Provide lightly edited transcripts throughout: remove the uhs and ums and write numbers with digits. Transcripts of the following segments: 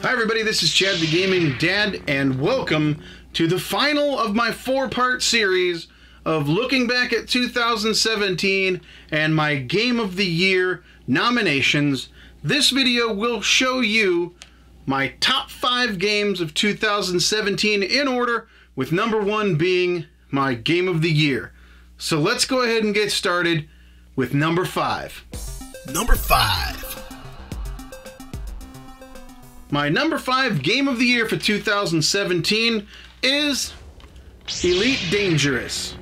Hi everybody, this is Chad the Gaming Dad, and welcome to the final of my four-part series of looking back at 2017 and my Game of the Year nominations. This video will show you my top 5 games of 2017 in order, with number 1 being my Game of the Year. So let's go ahead and get started with number 5. Number 5. My number 5 Game of the Year for 2017 is Elite Dangerous.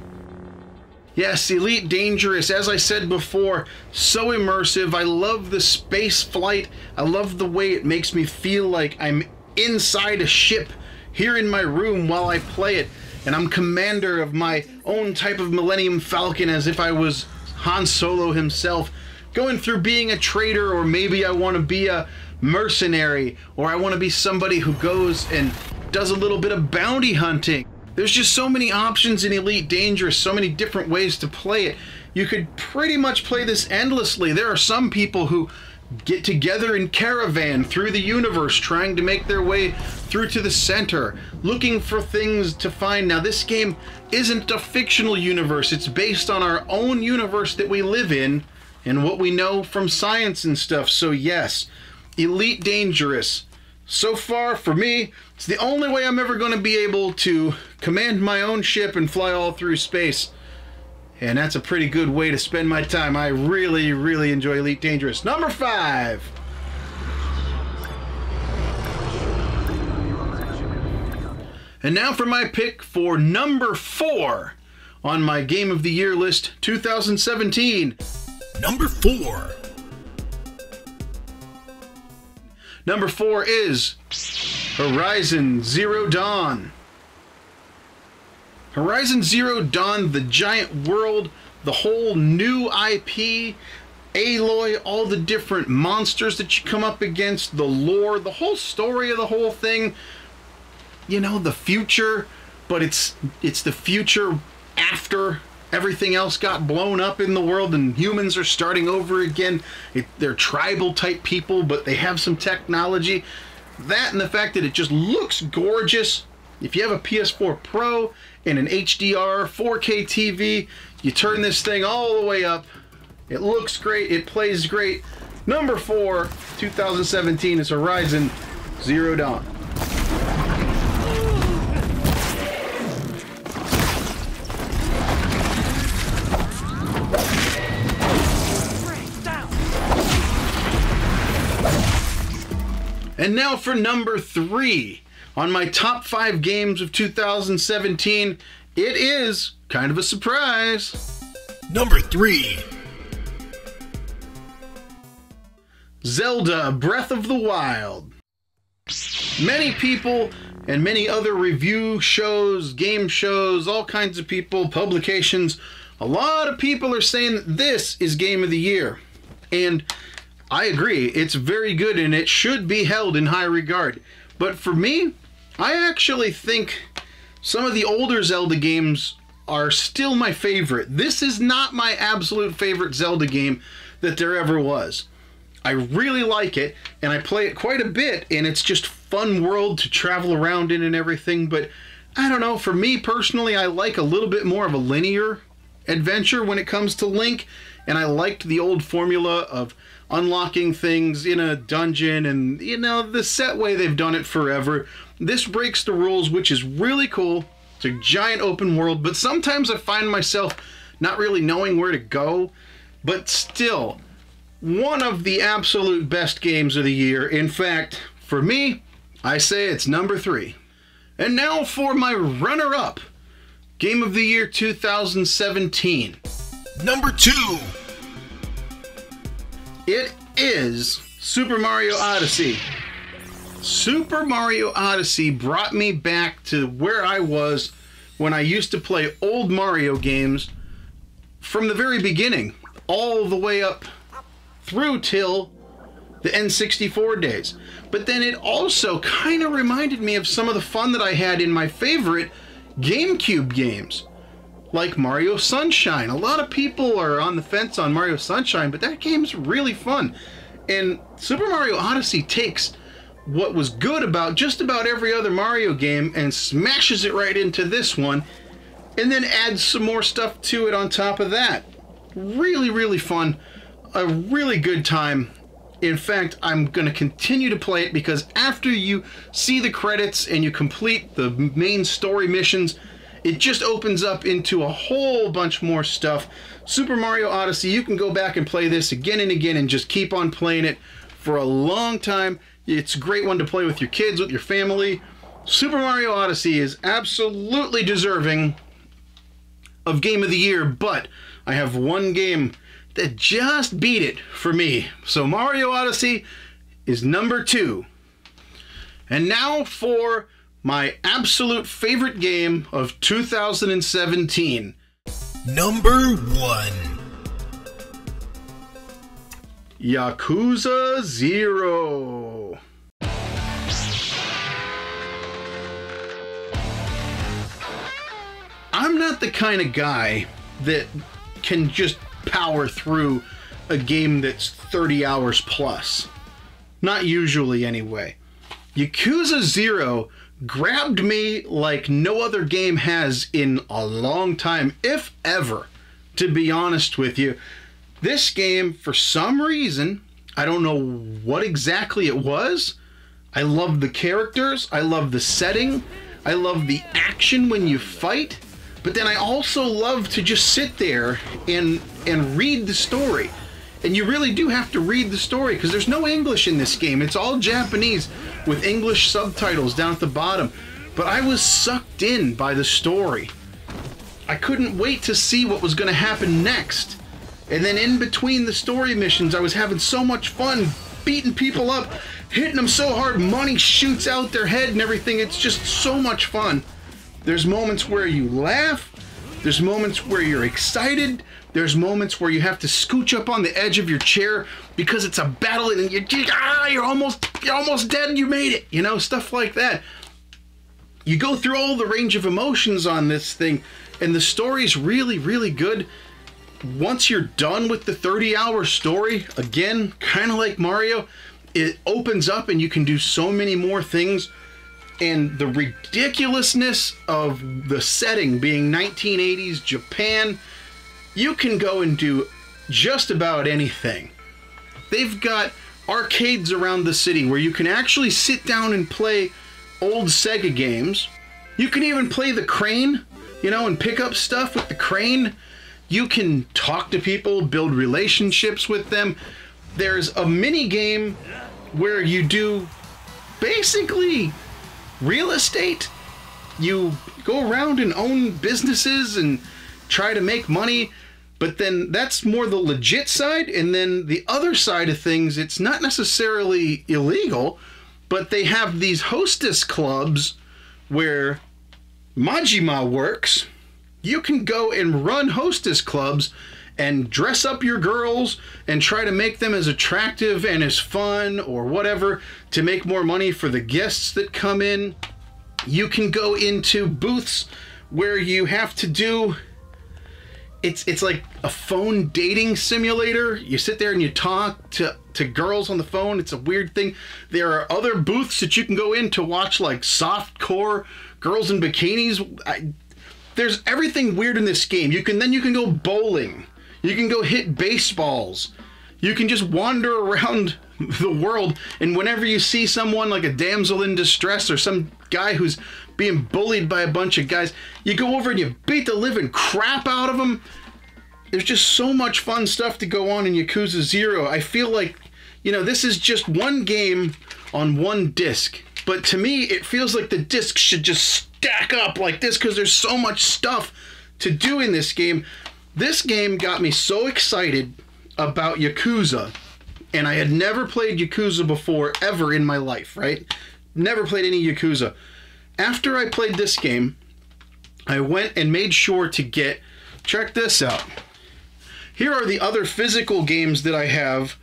Yes, Elite Dangerous, as I said before, so immersive. I love the space flight. I love the way it makes me feel like I'm inside a ship here in my room while I play it. And I'm commander of my own type of Millennium Falcon, as if I was Han Solo himself, going through being a traitor, or maybe I want to be a mercenary, or I want to be somebody who goes and does a little bit of bounty hunting. There's just so many options in Elite Dangerous, so many different ways to play it. You could pretty much play this endlessly. There are some people who get together in caravan through the universe, trying to make their way through to the center, looking for things to find. Now, this game isn't a fictional universe. It's based on our own universe that we live in and what we know from science and stuff. So yes, Elite Dangerous. So far, for me, it's the only way I'm ever going to be able to command my own ship and fly all through space. And that's a pretty good way to spend my time. I really, really enjoy Elite Dangerous. Number 5. And now for my pick for number 4 on my Game of the Year list 2017. Number 4. Number 4 is Horizon Zero Dawn. Horizon Zero Dawn, the giant world, the whole new IP, Aloy, all the different monsters that you come up against, the lore, the whole story of the whole thing. You know, the future, but it's the future after everything else got blown up in the world and humans are starting over again. They're tribal type people, but they have some technology. That and the fact that it just looks gorgeous. If you have a PS4 Pro and an HDR 4K TV, you turn this thing all the way up. It looks great. It plays great. Number 4, 2017 is Horizon Zero Dawn. And now for number 3 on my top 5 games of 2017. It is kind of a surprise. Number 3. Zelda Breath of the Wild. Many people and many other review shows, game shows, all kinds of people, publications, a lot of people are saying that this is Game of the Year. And I agree, it's very good and it should be held in high regard. But for me, I actually think some of the older Zelda games are still my favorite. This is not my absolute favorite Zelda game that there ever was. I really like it and I play it quite a bit, and it's just fun world to travel around in and everything. But I don't know, for me personally, I like a little bit more of a linear adventure when it comes to Link, and I liked the old formula of unlocking things in a dungeon and, you know, the set way they've done it forever. This breaks the rules, which is really cool. It's a giant open world, but sometimes I find myself not really knowing where to go. But still, one of the absolute best games of the year. In fact, for me, I say it's number 3. And now for my runner-up, Game of the Year 2017. Number 2. It is Super Mario Odyssey. Super Mario Odyssey brought me back to where I was when I used to play old Mario games from the very beginning, all the way up through till the N64 days. But then it also kind of reminded me of some of the fun that I had in my favorite GameCube games. like Mario Sunshine. A lot of people are on the fence on Mario Sunshine, but that game's really fun. And Super Mario Odyssey takes what was good about just about every other Mario game and smashes it right into this one, and then adds some more stuff to it on top of that. Really, really fun. A really good time. In fact, I'm going to continue to play it because after you see the credits and you complete the main story missions, it just opens up into a whole bunch more stuff. Super Mario Odyssey, you can go back and play this again and again and just keep on playing it for a long time. It's a great one to play with your kids, with your family. Super Mario Odyssey is absolutely deserving of Game of the Year, but I have one game that just beat it for me. So Mario Odyssey is number 2. And now for my absolute favorite game of 2017. Number 1. Yakuza Zero. I'm not the kind of guy that can just power through a game that's 30 hours plus. Not usually, anyway. Yakuza Zero grabbed me like no other game has in a long time, if ever, to be honest with you. This game, for some reason, I don't know what exactly it was. I love the characters, I love the setting, I love the action when you fight, but then I also love to just sit there and read the story. And you really do have to read the story because there's no English in this game. It's all Japanese with English subtitles down at the bottom. But I was sucked in by the story. I couldn't wait to see what was going to happen next. And then in between the story missions, I was having so much fun beating people up, hitting them so hard, money shoots out their head and everything. It's just so much fun. There's moments where you laugh. There's moments where you're excited. There's moments where you have to scooch up on the edge of your chair because it's a battle and you're almost dead and you made it. You know, stuff like that. You go through all the range of emotions on this thing, and the story's really, really good. Once you're done with the 30-hour story, again, kind of like Mario, it opens up and you can do so many more things. And the ridiculousness of the setting being 1980s Japan, you can go and do just about anything. They've got arcades around the city where you can actually sit down and play old Sega games. You can even play the crane, you know, and pick up stuff with the crane. You can talk to people, build relationships with them. There's a mini game where you do basically real estate. You go around and own businesses and try to make money, but then that's more the legit side. And then the other side of things, it's not necessarily illegal, but they have these hostess clubs where Majima works. You can go and run hostess clubs and dress up your girls and try to make them as attractive and as fun or whatever to make more money for the guests that come in. You can go into booths where you have to do, it's like a phone dating simulator. You sit there and you talk to girls on the phone. It's a weird thing. There are other booths that you can go in to watch, like softcore girls in bikinis. There's everything weird in this game. You can go bowling. You can go hit baseballs. You can just wander around the world, and whenever you see someone like a damsel in distress or some guy who's being bullied by a bunch of guys, you go over and you beat the living crap out of them. There's just so much fun stuff to go on in Yakuza Zero. I feel like, you know, this is just one game on one disc, but to me it feels like the discs should just stack up like this because there's so much stuff to do in this game. This game got me so excited about Yakuza, and I had never played Yakuza before ever in my life, right? Never played any Yakuza. After I played this game, I went and made sure to get, check this out. Here are the other physical games that I have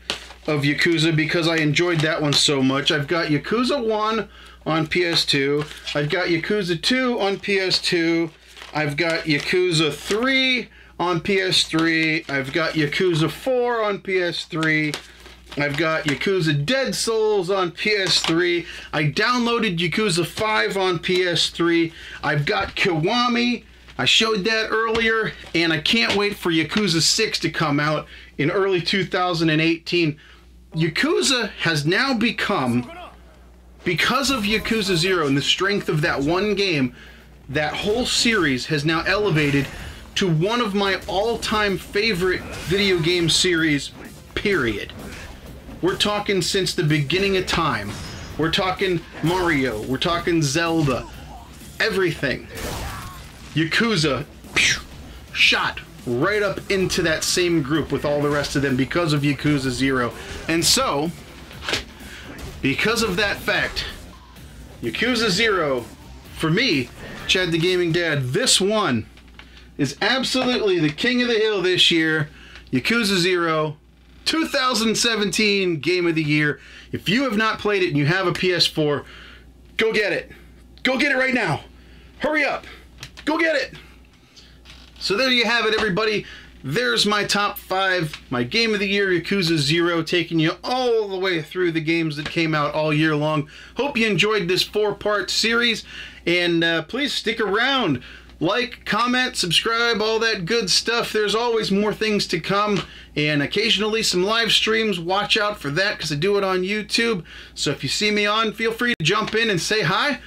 of Yakuza because I enjoyed that one so much. I've got Yakuza 1 on PS2. I've got Yakuza 2 on PS2. I've got Yakuza 3 on PS3. I've got Yakuza 4 on PS3. I've got Yakuza Dead Souls on PS3. I downloaded Yakuza 5 on PS3. I've got Kiwami. I showed that earlier, and I can't wait for Yakuza 6 to come out in early 2018. Yakuza has now become, because of Yakuza Zero and the strength of that one game, that whole series has now elevated to one of my all-time favorite video game series, period. We're talking since the beginning of time. We're talking Mario. We're talking Zelda. Everything. Yakuza shot right up into that same group with all the rest of them because of Yakuza Zero. And so, because of that fact, Yakuza Zero, for me, Chad the Gaming Dad, this one is absolutely the king of the hill this year. Yakuza Zero, 2017 Game of the Year. If you have not played it and you have a PS4, go get it. Go get it right now. Hurry up. Go get it. So there you have it, everybody. There's my top 5, my Game of the Year, Yakuza Zero, taking you all the way through the games that came out all year long. Hope you enjoyed this 4-part series, and please stick around. Like, comment, subscribe, all that good stuff. There's always more things to come, and occasionally some live streams. Watch out for that because I do it on YouTube. So if you see me on, feel free to jump in and say hi.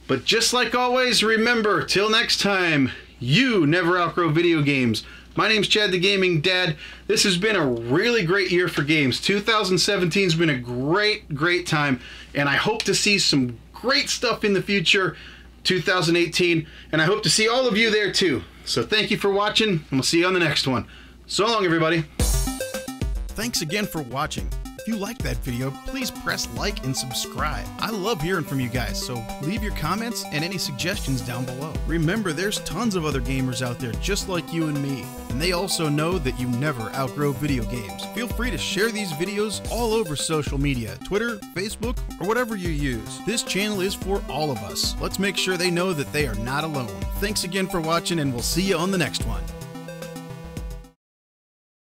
But just like always, remember, till next time, you never outgrow video games. My name's Chad the Gaming Dad. This has been a really great year for games. 2017's been a great time, and I hope to see some great stuff in the future. 2018, and I hope to see all of you there too. So thank you for watching, and we'll see you on the next one. So long, everybody. Thanks again for watching. If you liked that video, please press like and subscribe. I love hearing from you guys, so leave your comments and any suggestions down below. Remember, there's tons of other gamers out there just like you and me, and they also know that you never outgrow video games. Feel free to share these videos all over social media, Twitter, Facebook, or whatever you use. This channel is for all of us. Let's make sure they know that they are not alone. Thanks again for watching, and we'll see you on the next one.